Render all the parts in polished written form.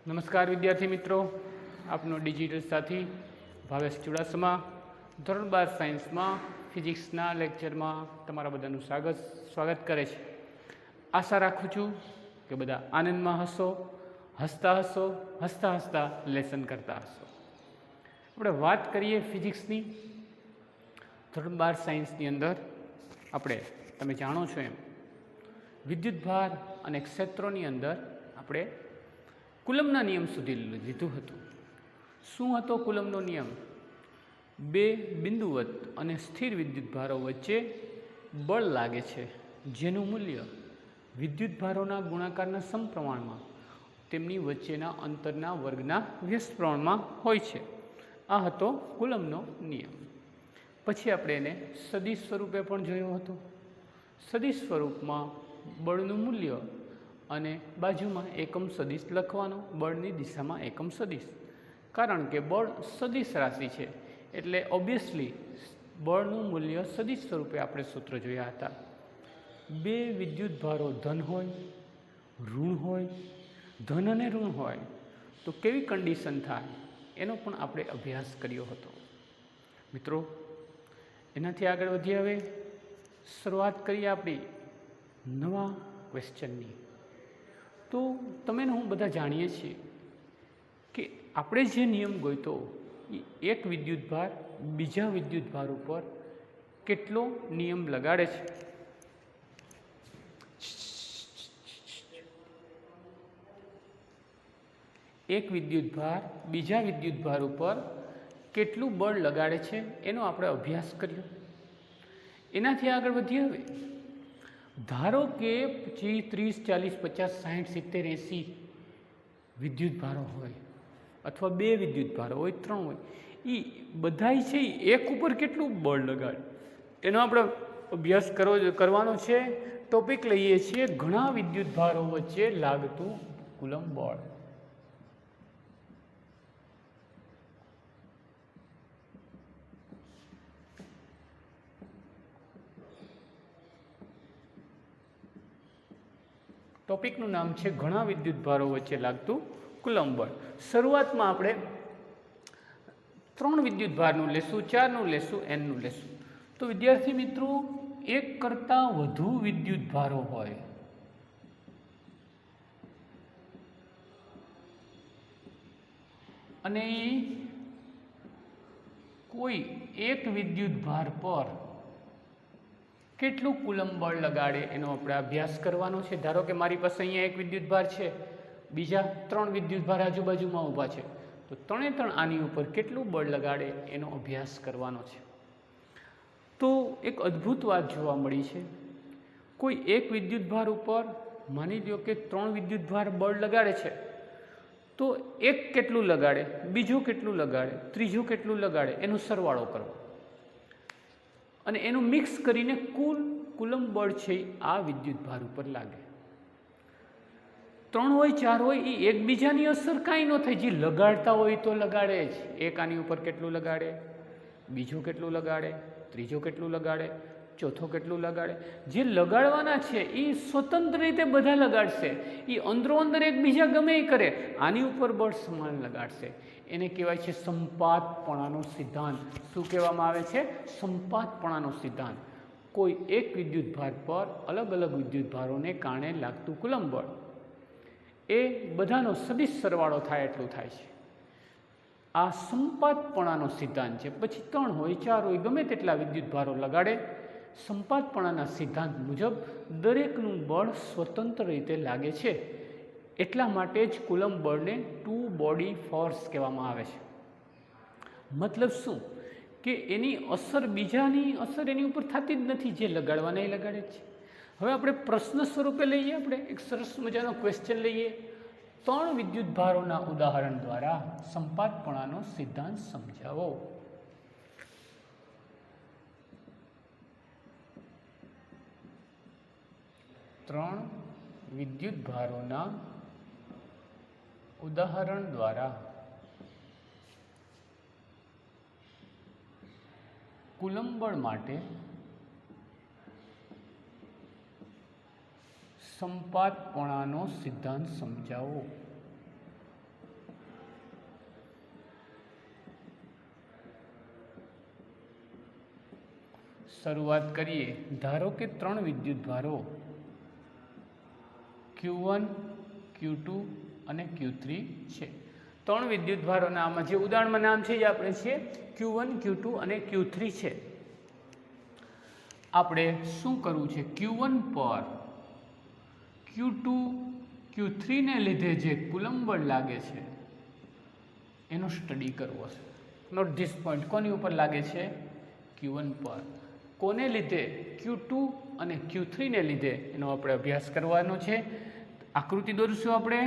નમસ્કાર વિદ્યાર્થી મિત્રો, આપનો ડિજિટલ સાથી ભાવેશ ચુડાસમા ધોરણ 12 સાયન્સમાં ફિઝિક્સના લેક્ચરમાં તમારા બધાનું સ્વાગત કરે છે। આશા રાખું છું કે બધા આનંદમાં હશો, હસતા હસતા લેસન કરતા હશો। આપણે વાત કરીએ ફિઝિક્સની। ધોરણ 12 સાયન્સની અંદર આપણે તમે જાણો છો એમ વિદ્યુતભાર અને ક્ષેત્રોની અંદર આપણે કુલમના નિયમ સુધી લીધું હતું। શું હતો કુલમનો નિયમ? બે બિંદુવત અને સ્થિર વિદ્યુતભારો વચ્ચે બળ લાગે છે જેનું મૂલ્ય વિદ્યુતભારોના ગુણાકારના સમપ્રમાણમાં તેમની વચ્ચેના અંતરના વર્ગના વ્યસ્ત પ્રમાણમાં હોય છે। આ હતો કુલમનો નિયમ। પછી આપણે એને સદિશ સ્વરૂપે પણ જોયો હતો। સદિશ સ્વરૂપમાં બળનું મૂલ્ય અને બાજુમાં એકમ સદિશ લખવાનો, બળની દિશામાં એકમ સદિશ, કારણ કે બળ સદિશ રાશિ છે એટલે ઓબ્વિયસલી બળનું મૂલ્ય સદિશ સ્વરૂપે આપણે સૂત્ર જોયા હતા। બે વિદ્યુતભારો ધન હોય, ઋણ હોય, ધન અને ઋણ હોય તો કેવી કન્ડિશન થાય એનો પણ આપણે અભ્યાસ કર્યો હતો મિત્રો। એનાથી આગળ વધીએ। હવે શરૂઆત કરીએ આપણી નવા ક્વેશ્ચનની। તો તમે હું બધા જાણીએ છીએ કે આપણે જે નિયમ ગોઈતો એ એક વિદ્યુતભાર બીજા વિદ્યુતભાર ઉપર કેટલો નિયમ લગાડે છે। એક વિદ્યુતભાર બીજા વિદ્યુતભાર ઉપર કેટલું બળ લગાડે છે એનો આપણે અભ્યાસ કર્યો। એનાથી આગળ વધીએ। હવે ધારો કે 30, 40, 50, 60, 70, 80 વિદ્યુતભારો હોય અથવા બે વિદ્યુતભારો હોય, ત્રણ હોય, એ બધાય છે એક ઉપર કેટલું બળ લગાડે એનો આપણે અભ્યાસ કરવાનો છે। ટોપિક લઈએ છીએ ઘણા વિદ્યુતભારો વચ્ચે લાગતું કુલમ બળ। ટોપિકનું નામ છે ઘણા વિદ્યુતભારો વચ્ચે લાગતું કુલમ બળ। શરૂઆતમાં આપણે 3 વિદ્યુતભારનું લેશું, 4નું લેશું, nનું લેશું। તો વિદ્યાર્થી મિત્રો, એક કરતાં વધુ વિદ્યુતભારો હોય અને કોઈ એક વિદ્યુતભાર પર કેટલું કુલમ બળ લગાડે એનો આપણે અભ્યાસ કરવાનો છે। ધારો કે મારી પાસે અહીંયા એક વિદ્યુતભાર છે, બીજા 3 વિદ્યુતભાર આજુબાજુમાં ઊભા છે, તો ત્રણે આની ઉપર કેટલું બળ લગાડે એનો અભ્યાસ કરવાનો છે। તો એક અદ્ભુત વાત જોવા મળી છે। કોઈ એક વિદ્યુતભાર ઉપર માની લો કે 3 વિદ્યુતભાર બળ લગાડે છે, તો એક કેટલું લગાડે, બીજું કેટલું લગાડે, ત્રીજું કેટલું લગાડે એનો સરવાળો કરો અને એનું મિક્સ કરીને કુલ કુલમ બળ છે આ વિદ્યુતભાર ઉપર લાગે। 3 હોય 4 હોય એ એકબીજાની અસર કાંઈ ન થાય, જે લગાડતા હોય તો લગાડે જ। એક આની ઉપર કેટલું લગાડે, બીજું કેટલું લગાડે, ત્રીજું કેટલું લગાડે, ચોથું કેટલું લગાડે, જે લગાડવાના છે એ સ્વતંત્ર રીતે બધા લગાડશે। એ અંદરો એકબીજા ગમે એ કરે, આની ઉપર બળ સમાન લગાડશે। એને કહેવાય છે સંપાતપણાનો સિદ્ધાંત। શું કહેવામાં આવે છે? સંપાતપણાનો સિદ્ધાંત। કોઈ એક વિદ્યુતભાર પર અલગ અલગ વિદ્યુતભારોને કારણે લાગતું કુલમ બળ એ બધાનો સદિશ સરવાળો થાય એટલું થાય છે। આ સંપાતપણાનો સિદ્ધાંત છે। પછી 3 હોય 4 હોય ગમે તેટલા વિદ્યુતભારો લગાડે, સંપાતપણાના સિદ્ધાંત મુજબ દરેકનું બળ સ્વતંત્ર રીતે લાગે છે। એટલા માટે જ કુલમ બળને ટુ બોડી ફોર્સ કહેવામાં આવે છે। મતલબ શું કે એની અસર બીજાની અસર એની ઉપર થતી જ નથી, જે લગાડવાના એ લગાડે છે। હવે આપણે પ્રશ્ન સ્વરૂપે લઈએ, આપણે એક સરસ મજાનો ક્વેશ્ચન લઈએ। 3 વિદ્યુતભારોના ઉદાહરણ દ્વારા સંપાતપણાનો સિદ્ધાંત સમજાવો। ત્રણ વિદ્યુતભારોના ઉદાહરણ દ્વારા કુલમ બળ માટે સંપાતપણાનો સિદ્ધાંત સમજાવો। શરૂઆત કરીએ. ધારો કે 3 વિદ્યુતભારો Q1, Q2 અને Q3 છે. 3 વિદ્યુતભારોના આમાં જે ઉદાહરણમાં નામ છે એ આપણે છે Q1, Q2 અને Q3 છે. આપણે શું કરવું છે? Q1 પર Q2, Q3 ને લીધે જે કુલંબ બળ લાગે છે એનો સ્ટડી કરવો છે. Note this point. કોની ઉપર લાગે છે? Q1 પર. કોને લીધે? Q2 અને Q3 ને લીધે એનો આપણે અભ્યાસ કરવાનો છે. આકૃતિ દોરશું આપણે.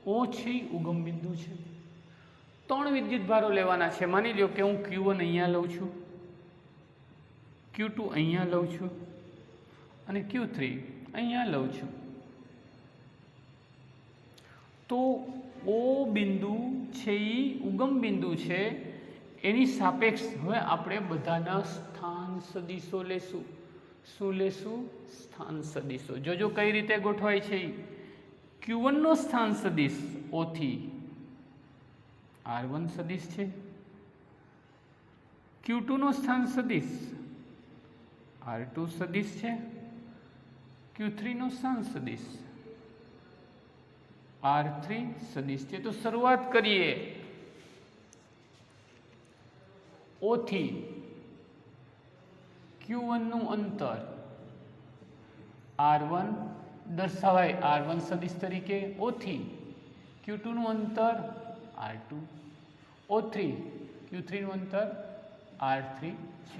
O છે ઉગમ બિંદુ છે. 3 વિદ્યુતભારો લેવાના છે. માની લો કે હું Q1 અહીંયા લઉં છું, Q2 અહીંયા લઉં છું અને Q3 અહીંયા લઉં છું. તો O બિંદુ છે એ ઉગમ બિંદુ છે, એની સાપેક્ષ હવે આપણે બધાના સ્થાન સદિશો લેશું. શું લેશું? સ્થાન સદિશો. જોજો કઈ રીતે ગોઠવાય છે. Q1 નો સ્થાન સદિશ O થી R1 સદિશ છે. Q2 નો સ્થાન સદિશ R2 સદિશ છે. Q3 નો સ્થાન સદિશ R3 સદિશ છે. તો શરૂઆત કરીએ. O થી Q1 નું અંતર R1 દર્શાવાય R1 સદિશ તરીકે. O થી Q2 નું અંતર R2, O3 Q3 નું અંતર R3 છે.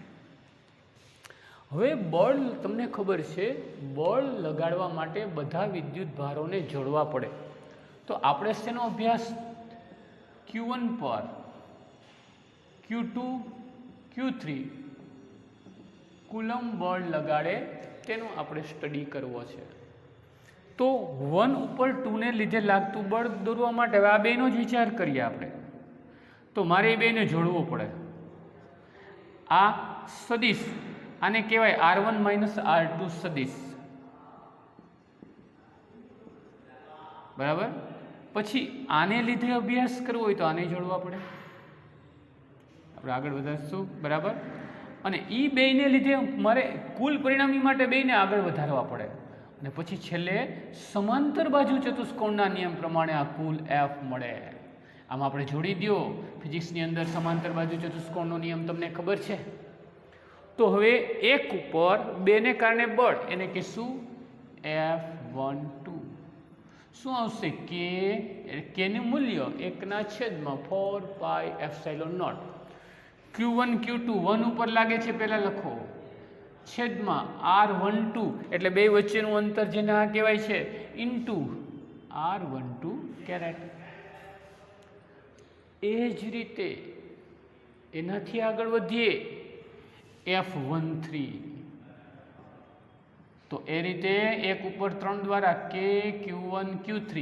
હવે બળ તમને ખબર છે, બળ લગાડવા માટે બધા વિદ્યુતભારોને જોડવા પડે. તો આપણે શેનો અભ્યાસ? Q1 પર Q2, Q3 કુલંબ બળ લગાડે તેનો આપણે સ્ટડી કરવો છે. તો 1 ઉપર 2 ને લીધે લાગતું બળ દોરવા માટે હવે આ બેનો જ વિચાર કરીએ આપણે. તો મારે એ બેને જોડવો પડે. આ સદિશ આને કહેવાય R1 - R2 સદિશ. બરાબર. પછી આને લીધે અભ્યાસ કરવો હોય તો આને જોડવા પડે. આપણે આગળ વધારશું. બરાબર. અને એ બેને લીધે મારે કુલ પરિણામી માટે બેને આગળ વધારવા પડે. અને પછી છેલ્લે સમાંતર બાજુ ચતુષ્કોણના નિયમ પ્રમાણે આ કુલ F મળે. આમ આપણે જોડી દો. ફિઝિક્સની અંદર સમાંતર બાજુ ચતુષ્કોણનો નિયમ તમને ખબર છે. તો હવે એક ઉપર બેને કારણે બળ એને કહીશું F12. શું આવશે? કે નું મૂલ્ય 1/4πε0. Q1, Q2 1 ઉપર લાગે છે પહેલા લખો, છેદમાં R12 એટલે બે વચ્ચેનું અંતર જેને આ કહેવાય છે ઇન્ટુ R12 કેરેટ. એ જ રીતે એનાથી આગળ વધીએ F13. તો એ રીતે એક ઉપર 3 દ્વારા કે Q1, Q3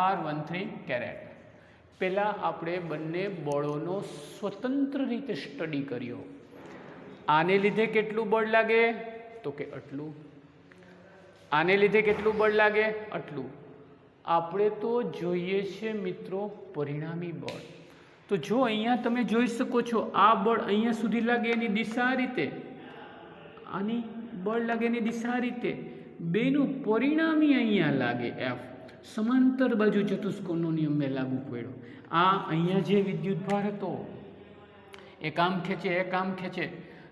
R13 કેરેટ. પહેલાં આપણે બંને બળોનો સ્વતંત્ર રીતે સ્ટડી કર્યો. આને લીધે કેટલું બળ લાગે? તો કે આટલું. આને લીધે કેટલું બળ લાગે? આટલું. આપણે તો જોઈએ છે મિત્રો પરિણામી બળ. તો જો અહીંયા તમે જોઈ શકો છો આ બળ અહીંયા સુધી લાગે એની દિશા આ રીતે, આની બળ લાગે એની દિશા આ રીતે, બેનું પરિણામી અહીંયા લાગે F. સમાંતર બાજુ ચતુષ્કોણનો નિયમ મેં લાગુ પડ્યો. આ અહીંયા જે વિદ્યુતભાર હતો એક આમ ખેંચે એક આમ ખેંચે,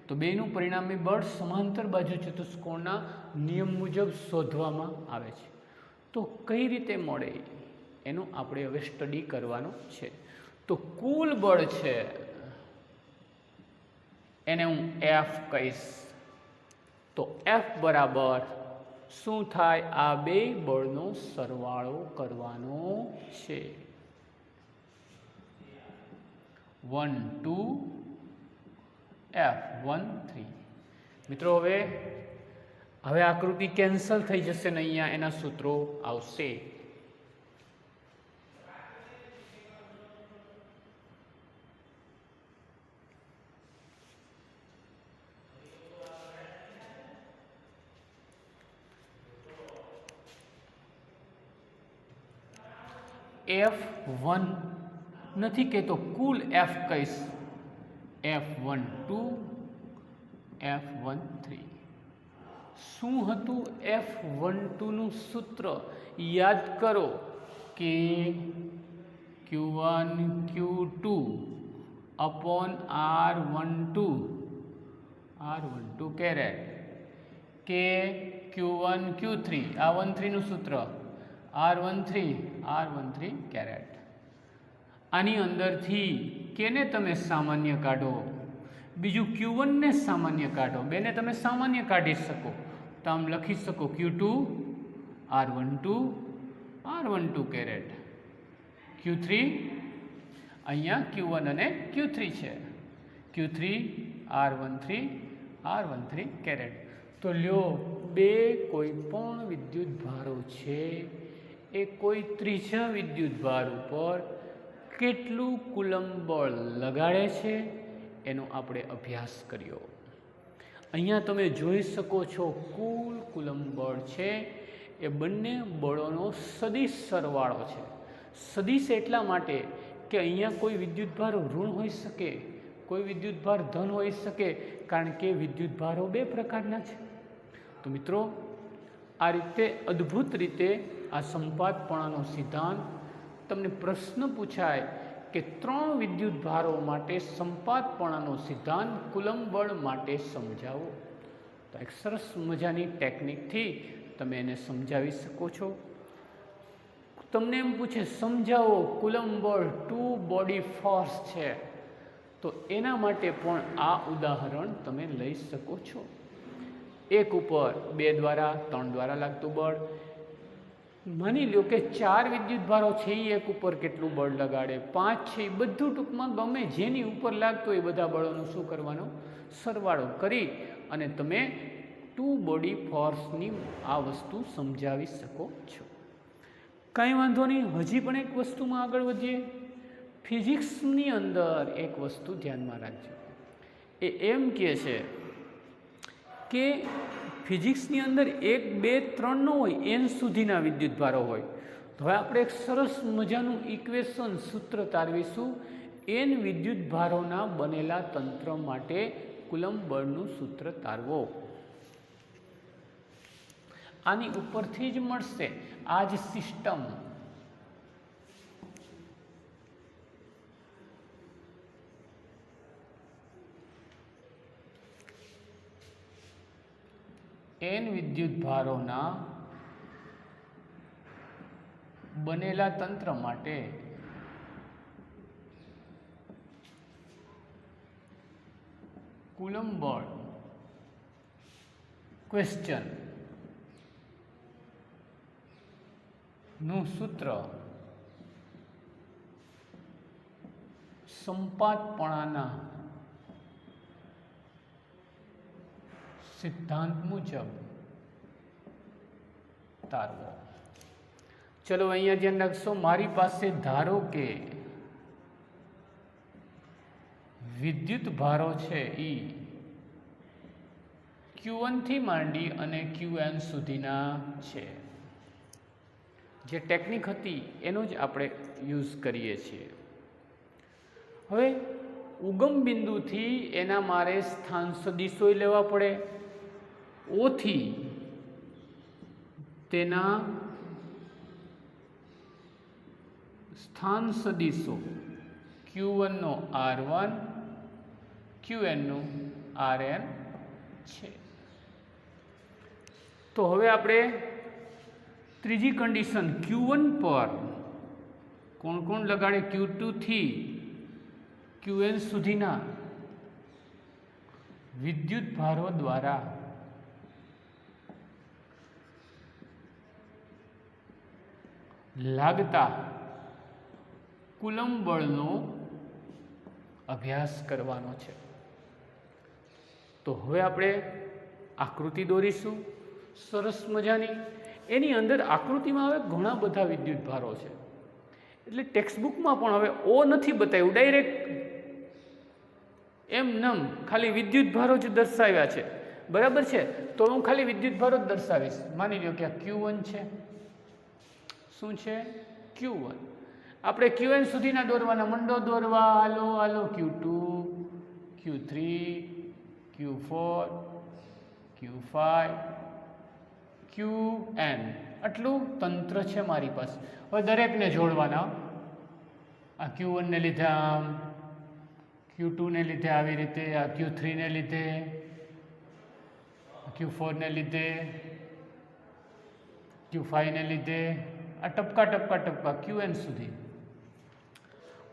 તો બેનું પરિણામી બળ સમાંતર બાજુ ચતુષ્કોણના નિયમ મુજબ શોધવામાં આવે છે. તો કઈ રીતે મળે એનું આપણે હવે સ્ટડી કરવાનું છે. તો કુલ બળ છે એને હું F કહીશ. તો F બરાબર શું થાય? આ બે બળનો સરવાળો કરવાનો છે. 1 2 F13. મિત્રો હવે આકૃતિ કેન્સલ થઈ જશે ને અહીંયા એના સૂત્રો આવશે. F1 નથી કહેતો, કુલ F કહીશ. F12 F13 શું હતું F12નું સૂત્ર યાદ કરો કે Q1 Q2 upon R12 caret કે Q1 Q3 આ 13 નું સૂત્ર R13 કેરેટ. આની અંદરથી કેને તમે સામાન્ય કાઢો, બીજું Q1 ને સામાન્ય કાઢો, બેને તમે સામાન્ય કાઢી શકો તો આમ લખી શકો Q2 R12 કેરેટ, Q3 અહીંયા Q1 અને Q3 છે, Q3 R13 કેરેટ. તો લ્યો બે કોઈ પણ વિદ્યુત ભારો છે એ કોઈ ત્રીજા વિદ્યુત ભાર ઉપર કેટલું કુલંબ બળ લગાડે છે એનો આપણે અભ્યાસ કર્યો. અહીંયા તમે જોઈ શકો છો કુલ કુલંબ બળ છે એ બંને બળોનો સદિશ સરવાળો છે. સદિશ એટલા માટે કે અહીંયા કોઈ વિદ્યુત ભાર ઋણ હોઈ શકે, કોઈ વિદ્યુત ભાર ધન હોઈ શકે, કારણ કે વિદ્યુત ભારો બે પ્રકારના છે. તો મિત્રો આ રીતે અદ્ભુત રીતે આ સંપાતપણાનો સિદ્ધાંત, તમને પ્રશ્ન પૂછાય કે 3 વિદ્યુત ભારો માટે સંપાતપણાનો સિદ્ધાંત કુલંબ બળ માટે સમજાવો, તો એક સરસ મજાની ટેકનિકથી તમે એને સમજાવી શકો છો. તમને એમ પૂછે સમજાવો કુલંબ બળ 2 બોડી ફોર્સ છે, તો એના માટે પણ આ ઉદાહરણ તમે લઈ શકો છો. એક ઉપર 2 દ્વારા 3 દ્વારા લાગતું બળ, માની લો કે 4 વિદ્યુત ભારો છે એ એક ઉપર કેટલું બળ લગાડે, 5 છે, એ બધું ટૂંકમાં ગમે જેની ઉપર લાગતું એ બધા બળોનું શું કરવાનું, સરવાળો કરી અને તમે 2 બોડી ફોર્સની આ વસ્તુ સમજાવી શકો છો. કંઈ વાંધો નહીં, હજી પણ એક વસ્તુમાં આગળ વધીએ. ફિઝિક્સની અંદર એક વસ્તુ ધ્યાનમાં રાખજો, એ એમ કહે છે કે ફિઝિક્સની અંદર 1 2 3 ન હોય, n સુધીના વિદ્યુત ભારો હોય. તો હવે આપણે એક સરસ મજાનું ઇક્વેશન સૂત્ર તારવીશું, n વિદ્યુત ભારોના બનેલા તંત્ર માટે કુલંબ બળનું સૂત્ર તારવો. આની ઉપરથી જ મળશે આ જ સિસ્ટમ. n વિદ્યુત ભારોના બનેલા તંત્ર માટે કુલંબ બળ ક્વેશ્ચન નું સૂત્ર સંપાતપણાના સિદ્ધાંત મુજબ તારવો. ચલો અહીંયા ધ્યાન રાખશો, મારી પાસે ધારો કે વિદ્યુત ભારો છે એ Q1 થી માંડી અને Qn સુધીના છે. જે ટેકનિક હતી એનો જ આપણે યુઝ કરીએ છીએ. હવે ઉગમ બિંદુથી એના મારે સ્થાન સદિશો લેવા પડે. ઓથી તેના સ્થાન સદિશો Q1 નો R1, Qn નો Rn છે. તો હવે આપણે ત્રીજી કન્ડિશન Q1 પર કોણ કોણ લગાડે, Q2 થી Qn સુધીના વિદ્યુત ભારો દ્વારા લાગતા કુલંબ બળનો અભ્યાસ કરવાનો છે. તો હવે આપણે આકૃતિ દોરીશું સરસ મજાની. એની અંદર આકૃતિમાં હવે ઘણા બધા વિદ્યુત ભારો છે, એટલે ટેક્સ્ટબુકમાં પણ હવે ઓ નથી બતાવ્યું, ડાયરેક્ટ એમ નમ ખાલી વિદ્યુત ભારો જ દર્શાવ્યા છે. બરાબર છે, તો હું ખાલી વિદ્યુત ભારો જ દર્શાવીશ. માની લો કે આ Q1 છે, શું છે Q1. આપણે Qn સુધીના દોરવાના, મંડો દોરવા, હાલો Q2 Q3, Q4, Q5, Qn આટલું તંત્ર છે મારી પાસે. હવે દરેકને જોડવાના. આ Q1 ને લીધે આમ, Q2 ને લીધે આવી રીતે, આ Q3 ને લીધે, Q4 ને લીધે, Q5 ને લીધે, આ ટપકા ટપકા ટપકા Qn સુધી.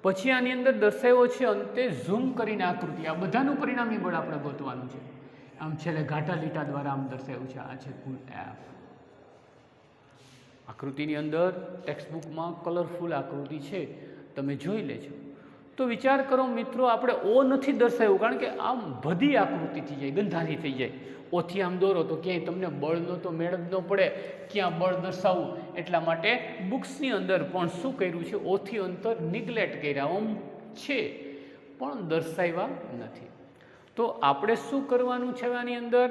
પછી આની અંદર દર્શાવ્યો છે અંતે ઝૂમ કરીને આકૃતિ. આ બધાનું પરિણામી બળ આપણે ગોતવાનું છે. આમ છેલ્લે ઘાટા લીટા દ્વારા આમ દર્શાવ્યું છે. આ છે કુલ એફ. આકૃતિની અંદર ટેક્સ્ટબુકમાં કલરફુલ આકૃતિ છે, તમે જોઈ લેજો. તો વિચાર કરો મિત્રો, આપણે ઓ નથી દર્શાવ્યું કારણ કે આમ બધી આકૃતિ થઈ જાય, ગંધારી થઈ જાય. ઓથી આમ દોરો તો ક્યાંય તમને બળનો તો મેળ જ ન પડે, ક્યાં બળ દર્શાવવું. એટલા માટે બુક્સની અંદર પણ શું કર્યું છે, ઓથી અંતર નિગ્લેક્ટ કર્યા આમ છે પણ દર્શાવ્યા નથી. તો આપણે શું કરવાનું છે આની અંદર,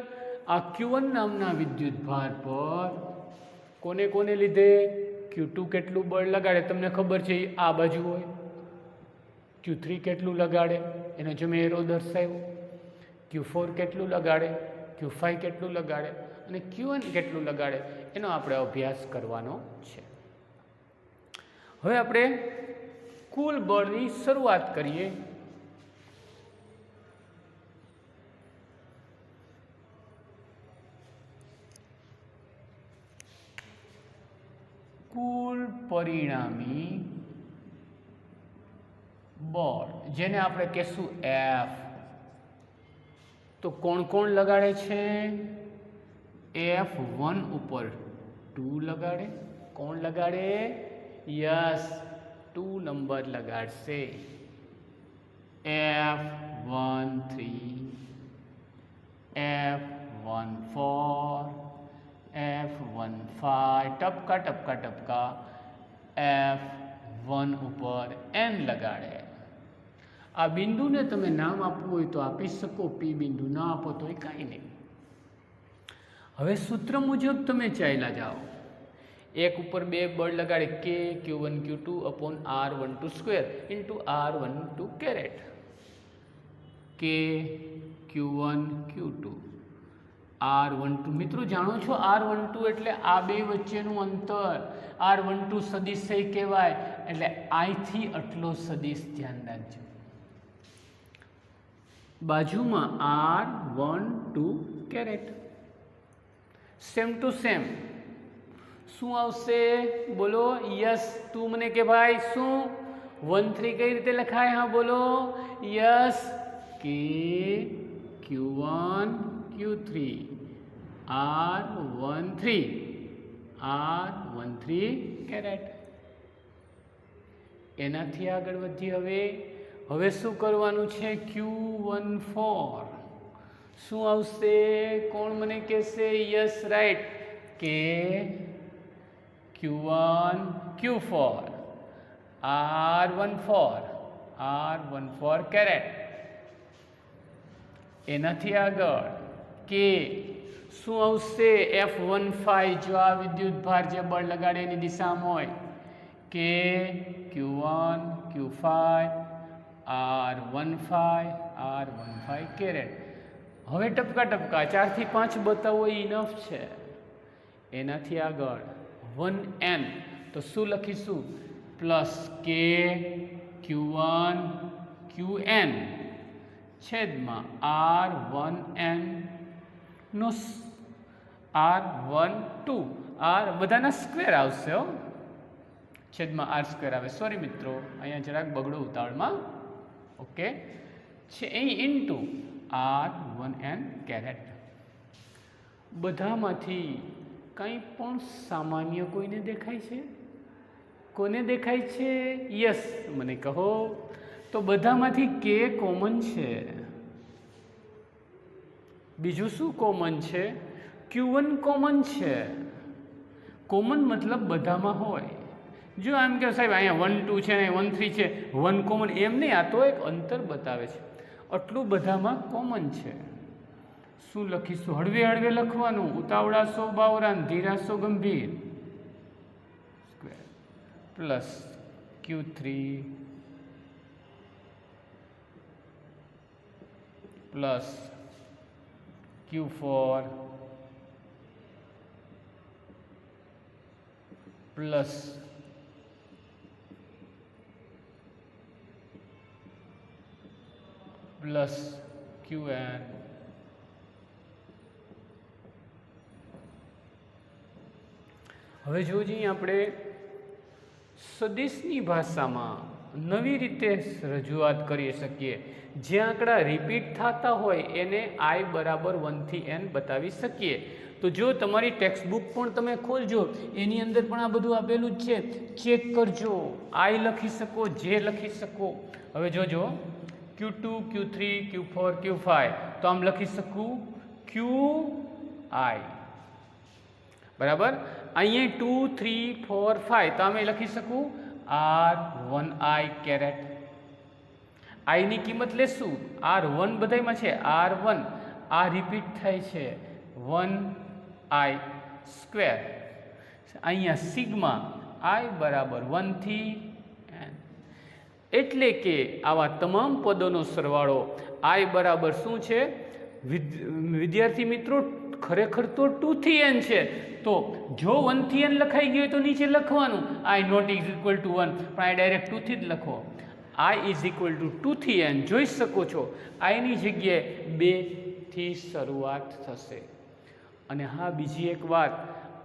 આ Q1 નામના વિદ્યુત ભાર પર કોને કોને લીધે Q2 કેટલું બળ લગાડે તમને ખબર છે, આ બાજુ હોય. Q3 કેટલું લગાડે એનો જો મેં એરો દર્શાવ્યો. Q4 કેટલું લગાડે, Q5 કેટલું લગાડે અને Qn કેટલું લગાડે એનો આપણે અભ્યાસ કરવાનો છે. હવે આપણે કુલ બળની શરૂઆત કરીએ. કુલ પરિણામી બળ જેને આપણે કહેશું F. તો કોણ કોણ લગાડે છે, F1 ઉપર 2 લગાડે. કોણ લગાડે, yes 2 number લગાડશે. F13, F14, F15 ટપકા ટપકા ટપકા F1 ઉપર N લગાડે. આ બિંદુને તમે નામ આપવું હોય તો આપી શકો, P બિંદુ ના આપો તો એ કાંઈ નહીં. હવે સૂત્ર મુજબ તમે ચાલ્યા જાઓ. એક ઉપર 2 બળ લગાડે, K Q1 Q2 upon R12 square into R12 caret. K Q1 Q2 R12. મિત્રો જાણો છો R12 એટલે આ બે વચ્ચેનું અંતર. R12 સદિશ કહેવાય એટલે અહીંથી આટલો સદિશ ધ્યાન રાખજો. બાજુમાં R12 caret. Same to same શું આવશે બોલો, યસ. તું મને કે ભાઈ શું 13 કઈ રીતે લખાય, હા બોલો, yes. K Q1 Q3 R13 caret. એનાથી આગળ વધી. હવે શું કરવાનું છે, Q14 શું આવશે, કોણ મને કહેશે, yes right. K Q1 Q4 R14 caret. એનાથી આગળ K શું આવશે, F15. જો આ વિદ્યુત ભાર જે બળ લગાડે એની દિશામાં હોય, K Q1 Q5 R15 caret. હવે ટપકા ટપકા 4 થી 5 બતાવો એ ઇનફ છે. એનાથી આગળ 1N તો શું લખીશું, પ્લસ K Q1 Qn છેદમાં R1N નો R12 R બધાના સ્ક્વેર આવશે હો, છેદમાં R સ્ક્વેર આવે. સોરી મિત્રો, અહીંયા જરાક બગડો ઉતાવળમાં. ઓકે છે અહીં ઇન્ટુ R1N કેરેટ. બધામાંથી કંઈ પણ સામાન્ય કોઈને દેખાય છે, કોને દેખાય છે, યસ મને કહો. તો બધામાંથી K કોમન છે. બીજું શું કોમન છે, Q1 કોમન છે. કોમન મતલબ બધામાં હોય. જો એમ કે સાહેબ અહીંયા 1 2 છે ને 1 3 છે, 1 કોમન એમ નહીં, આ તો એક અંતર બતાવે છે. આટલું બધામાં કોમન છે. શું લખીશું, હળવે હળવે લખવાનું, ઉતાવળાસો બાવરાન, ધીરાસો ગંભીર. Square plus Q3 plus Q4 plus plus Qn હવે જોજી આપણે સદિશની ભાષામાં નવી રીતે રજૂઆત કરી શકીએ. જે આંકડા રિપીટ થતા હોય એને I બરાબર 1 થી n બતાવી શકીએ. તો જો તમારી ટેક્સ્ટબુક પણ તમે ખોલજો, એની અંદર પણ આ બધું આપેલું જ છે, ચેક કરજો. I લખી શકો, જે લખી શકો. હવે જોજો Q2 Q3 Q4 Q5, તો આમ લખી શકું QI બરાબર. અહીંયા 2 3 4 5, તો અમે લખી શકું R1I કેરેટ. I ની કિંમત લેશું, R1 બધામાં છે, R1 આ રિપીટ થાય છે 1I સ્ક્વેર. અહીંયા સિગ્મા I બરાબર 1 થી n, એટલે કે આવા તમામ પદોનો સરવાળો I બરાબર શું છે વિદ્યાર્થી મિત્રો? ખરેખર તો 2 થી n છે. તો જો 1 થી n લખાઈ ગયું તો નીચે લખવાનું I naught is equal to 1, પણ I ડાયરેક્ટ 2 થી જ લખો. I ઇઝ ઇક્વલ ટુ 2 થી n. જોઈ શકો છો I ની જગ્યાએ 2 થી શરૂઆત થશે. અને હા, બીજી એક વાત,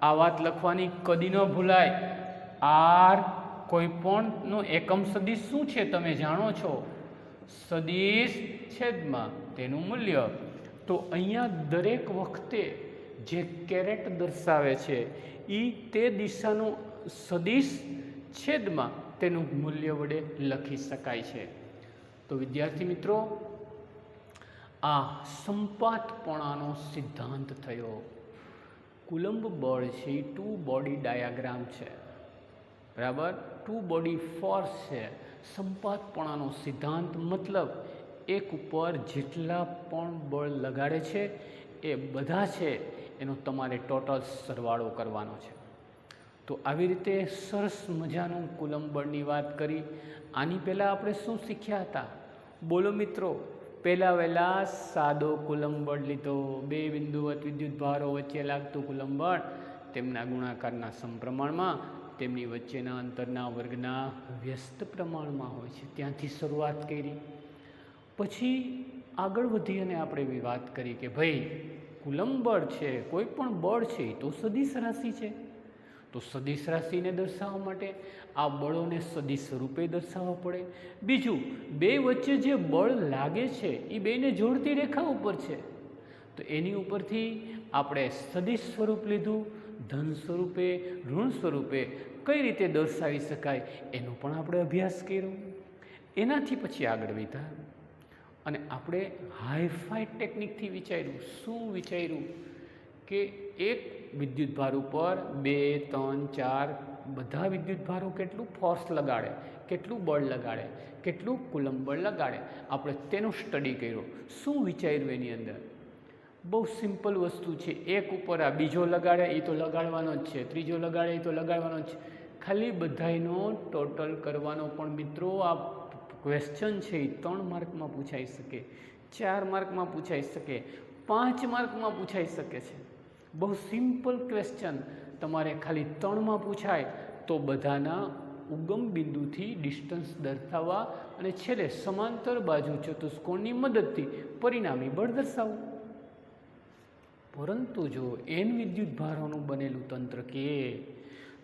આ વાત લખવાની કદી ન ભૂલાય. R કોઈ પણનો એકમ સદિશ શું છે તમે જાણો છો? સદિશ છેદમાં તેનું મૂલ્ય. તો અહીંયા દરેક વખતે જે કેરેટ દર્શાવે છે એ તે દિશાનું સદિશ છેદમાં તેનું મૂલ્ય વડે લખી શકાય છે. તો વિદ્યાર્થી મિત્રો, આ સંપાતપણાનો સિદ્ધાંત થયો. કુલંબ બળ છે એ 2 બોડી ડાયાગ્રામ છે બરાબર, 2 બોડી ફોર્સ છે. સંપાતપણાનો સિદ્ધાંત મતલબ એક ઉપર જેટલા પણ બળ લગાડે છે એ બધા છે એનો તમારે ટોટલ સરવાળો કરવાનો છે. તો આવી રીતે સરસ મજાનું કુલંબ બળની વાત કરી. આની પહેલાં આપણે શું શીખ્યા હતા? બોલો મિત્રો. પહેલાં સાદો કુલંબ બળ લીધો. 2 બિંદુવત વિદ્યુત ભારો વચ્ચે લાગતું કુલંબ બળ તેમના ગુણાકારના સમપ્રમાણમાં તેમની વચ્ચેના અંતરના વર્ગના વ્યસ્ત પ્રમાણમાં હોય છે. ત્યાંથી શરૂઆત કરી. પછી આગળ વધી અને આપણે એવી વાત કરી કે ભાઈ કુલંબ બળ છે, કોઈ પણ બળ છે તો સદિશ રાશિ છે. તો સદિશ રાશિને દર્શાવવા માટે આ બળોને સદિશ સ્વરૂપે દર્શાવવા પડે. બીજું, બે વચ્ચે જે બળ લાગે છે એ બેને જોડતી રેખા ઉપર છે, તો એની ઉપરથી આપણે સદિશ સ્વરૂપ લીધું. ધન સ્વરૂપે, ઋણ સ્વરૂપે કઈ રીતે દર્શાવી શકાય એનો પણ આપણે અભ્યાસ કર્યો. એનાથી પછી આગળ વધ્યા અને આપણે હાઈફાઈ ટેકનિકથી વિચાર્યું. શું વિચાર્યું? કે એક વિદ્યુત ભાર ઉપર 2 3 4 બધા વિદ્યુત ભારો કેટલું ફોર્સ લગાડે, કેટલું બળ લગાડે, કેટલું કુલંબ બળ લગાડે, આપણે તેનું સ્ટડી કર્યો. શું વિચાર્યું એની અંદર? બહુ સિમ્પલ વસ્તુ છે. એક ઉપર આ બીજો લગાડે એ તો લગાડવાનો જ છે, ત્રીજો લગાડે એ તો લગાડવાનો જ છે. ખાલી બધાનો ટોટલ કરવાનો. પણ મિત્રો આ ક્વેશ્ચન છે એ 3 માર્કમાં પૂછાઈ શકે, 4 માર્કમાં પૂછાઈ શકે, 5 માર્કમાં પૂછાઈ શકે છે. બહુ સિમ્પલ ક્વેશ્ચન. તમારે ખાલી 3માં પૂછાય તો બધાના ઉગમ બિંદુથી ડિસ્ટન્સ દર્શાવવા અને છેલ્લે સમાંતર બાજુ ચતુષ્કોણની મદદથી પરિણામી બળ દર્શાવવું. પરંતુ જો n વિદ્યુત ભારોનું બનેલું તંત્ર કે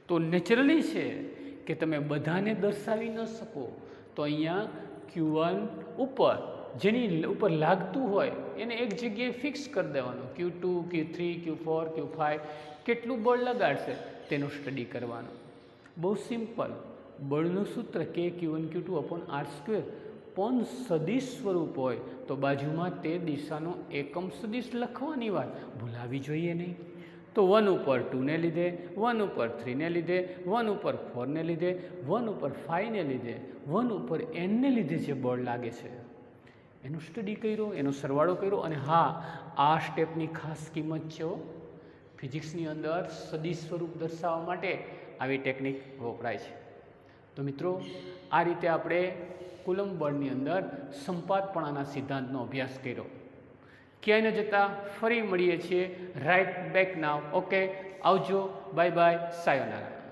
તો નેચરલી છે કે તમે બધાને દર્શાવી ન શકો. તો અહીંયા Q1 ઉપર જેની ઉપર લાગતું હોય એને એક જગ્યાએ ફિક્સ કરી દેવાનું. Q2 Q3 Q4 Q5 કેટલું બળ લગાડશે તેનું સ્ટડી કરવાનું. બહુ સિમ્પલ. બળનું સૂત્ર K Q1 Q2 / R². પણ સદિશ સ્વરૂપ હોય તો બાજુમાં તે દિશાનો એકમ સદિશ લખવાની વાત ભૂલાવી જોઈએ નહીં. તો 1 ઉપર 2 ને લીધે, 1 ઉપર 3 ને લીધે, 1 ઉપર 4 ને લીધે, 1 ઉપર 5 ને લીધે, 1 ઉપર n ને લીધે જે બળ લાગે છે એનું સ્ટડી કર્યો, એનો સરવાળો કર્યો. અને હા, આ સ્ટેપની ખાસ કિંમત છે. ફિઝિક્સની અંદર સદિશ સ્વરૂપ દર્શાવવા માટે આવી ટેકનિક વપરાય છે. તો મિત્રો, આ રીતે આપણે કુલંબ બળની અંદર સંપાતપણાના સિદ્ધાંતનો અભ્યાસ કર્યો. ક્યાંય ન જતા, ફરી મળીએ છીએ રાઇટ બેક નાવ. ઓકે, આવજો, બાય બાય, સાયોનારા.